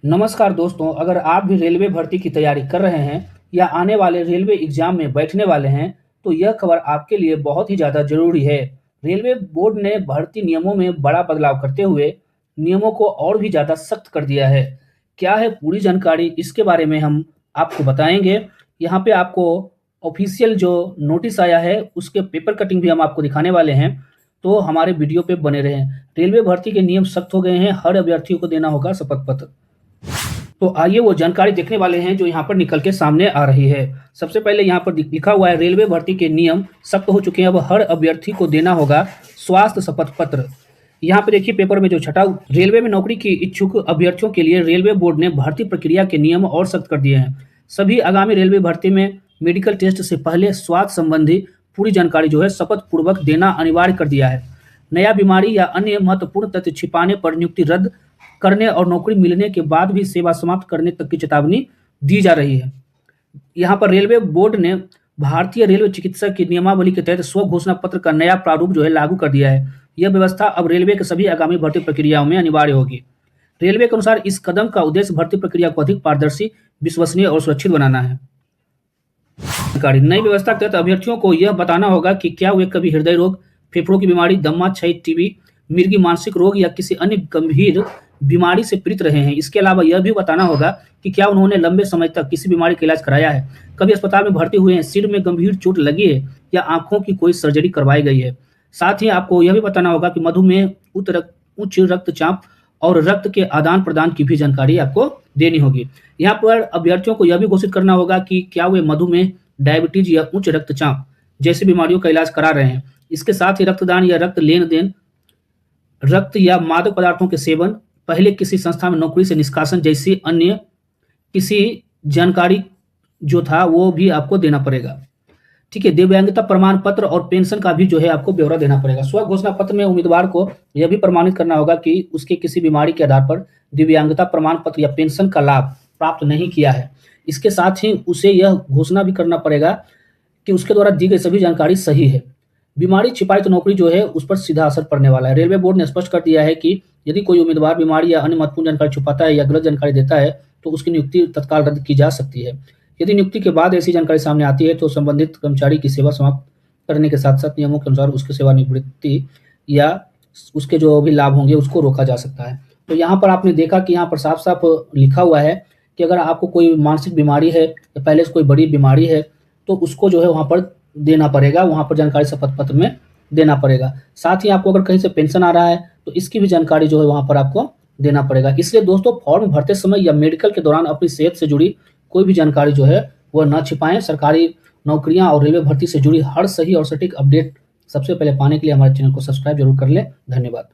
नमस्कार दोस्तों, अगर आप भी रेलवे भर्ती की तैयारी कर रहे हैं या आने वाले रेलवे एग्जाम में बैठने वाले हैं, तो यह खबर आपके लिए बहुत ही ज़्यादा ज़रूरी है। रेलवे बोर्ड ने भर्ती नियमों में बड़ा बदलाव करते हुए नियमों को और भी ज़्यादा सख्त कर दिया है। क्या है पूरी जानकारी, इसके बारे में हम आपको बताएंगे। यहाँ पे आपको ऑफिशियल जो नोटिस आया है, उसके पेपर कटिंग भी हम आपको दिखाने वाले हैं, तो हमारे वीडियो पे बने रहें। रेलवे भर्ती के नियम सख्त हो गए हैं, हर अभ्यर्थियों को देना होगा शपथ पत्र। तो आइए वो जानकारी देखने वाले हैं जो यहाँ पर निकल के सामने आ रही है। सबसे पहले यहाँ पर लिखा हुआ है, रेलवे भर्ती के नियम सख्त हो चुके हैं, अब हर अभ्यर्थी को देना होगा स्वास्थ्य शपथ पत्र। यहाँ पे देखिए पेपर में जो छटा, रेलवे में नौकरी की इच्छुक अभ्यर्थियों के लिए रेलवे बोर्ड ने भर्ती प्रक्रिया के नियम और सख्त कर दिए हैं। सभी आगामी रेलवे भर्ती में मेडिकल टेस्ट से पहले स्वास्थ्य संबंधी पूरी जानकारी जो है शपथ पूर्वक देना अनिवार्य कर दिया है। नया बीमारी या अन्य महत्वपूर्ण तथ्य छिपाने पर नियुक्ति रद्द करने और नौकरी मिलने के बाद भी सेवा समाप्त करने तक की चेतावनी दी जा रही है। यहाँ पर रेलवे बोर्ड ने भारतीय रेलवे चिकित्सक की नियमावली के तहत स्व घोषणा पत्र का नया प्रारूप जो है लागू कर दिया है। यह व्यवस्था अब रेलवे के सभी आगामी भर्ती प्रक्रियाओं में अनिवार्य होगी। रेलवे के अनुसार इस कदम का उद्देश्य भर्ती प्रक्रिया को अधिक पारदर्शी, विश्वसनीय और सुरक्षित बनाना है। नई व्यवस्था के तहत अभ्यर्थियों को यह बताना होगा कि क्या वे कभी हृदय रोग, फेफड़ों की बीमारी, दमा, क्षय, टीबी, मिर्गी, मानसिक रोग या किसी अन्य गंभीर बीमारी से पीड़ित रहे हैं। इसके अलावा यह भी बताना होगा कि क्या उन्होंने लंबे समय तक किसी बीमारी का इलाज कराया है, कभी अस्पताल में भर्ती हुए हैं, सिर में गंभीर चोट लगी है या आंखों की कोई सर्जरी करवाई गई है। साथ ही आपको यह भी बताना होगा कि मधुमेह, उच्च रक्तचाप और रक्त के आदान प्रदान की भी जानकारी आपको देनी होगी। यहाँ पर अभ्यर्थियों को यह भी घोषित करना होगा कि क्या वे मधुमेह, डायबिटीज या उच्च रक्तचाप जैसी बीमारियों का इलाज करा रहे हैं। इसके साथ ही रक्तदान या रक्त लेन देन, रक्त या मादक पदार्थों के सेवन, पहले किसी संस्था में नौकरी से निष्कासन जैसी अन्य किसी जानकारी जो था वो भी आपको देना पड़ेगा। ठीक है, दिव्यांगता प्रमाण पत्र और पेंशन का भी जो है आपको ब्यौरा देना पड़ेगा। स्व घोषणा पत्र में उम्मीदवार को यह भी प्रमाणित करना होगा कि उसके किसी बीमारी के आधार पर दिव्यांगता प्रमाण पत्र या पेंशन का लाभ प्राप्त नहीं किया है। इसके साथ ही उसे यह घोषणा भी करना पड़ेगा कि उसके द्वारा दी गई सभी जानकारी सही है। बीमारी छिपाई तो नौकरी जो है उस पर सीधा असर पड़ने वाला है। रेलवे बोर्ड ने स्पष्ट कर दिया है कि यदि कोई उम्मीदवार बीमारी या अन्य महत्वपूर्ण जानकारी छुपाता है या गलत जानकारी देता है तो उसकी नियुक्ति तत्काल रद्द की जा सकती है। यदि नियुक्ति के बाद ऐसी जानकारी सामने आती है तो संबंधित कर्मचारी की सेवा समाप्त करने के साथ साथ नियमों के अनुसार उसकी सेवानिवृत्ति या उसके जो भी लाभ होंगे उसको रोका जा सकता है। तो यहाँ पर आपने देखा कि यहाँ पर साफ साफ लिखा हुआ है कि अगर आपको कोई मानसिक बीमारी है या पहले से कोई बड़ी बीमारी है तो उसको जो है वहाँ पर देना पड़ेगा, वहाँ पर जानकारी शपथ पत्र में देना पड़ेगा। साथ ही आपको अगर कहीं से पेंशन आ रहा है तो इसकी भी जानकारी जो है वहाँ पर आपको देना पड़ेगा। इसलिए दोस्तों, फॉर्म भरते समय या मेडिकल के दौरान अपनी सेहत से जुड़ी कोई भी जानकारी जो है वह न छिपाएं। सरकारी नौकरियां और रेलवे भर्ती से जुड़ी हर सही और सटीक अपडेट सबसे पहले पाने के लिए हमारे चैनल को सब्सक्राइब जरूर कर लें। धन्यवाद।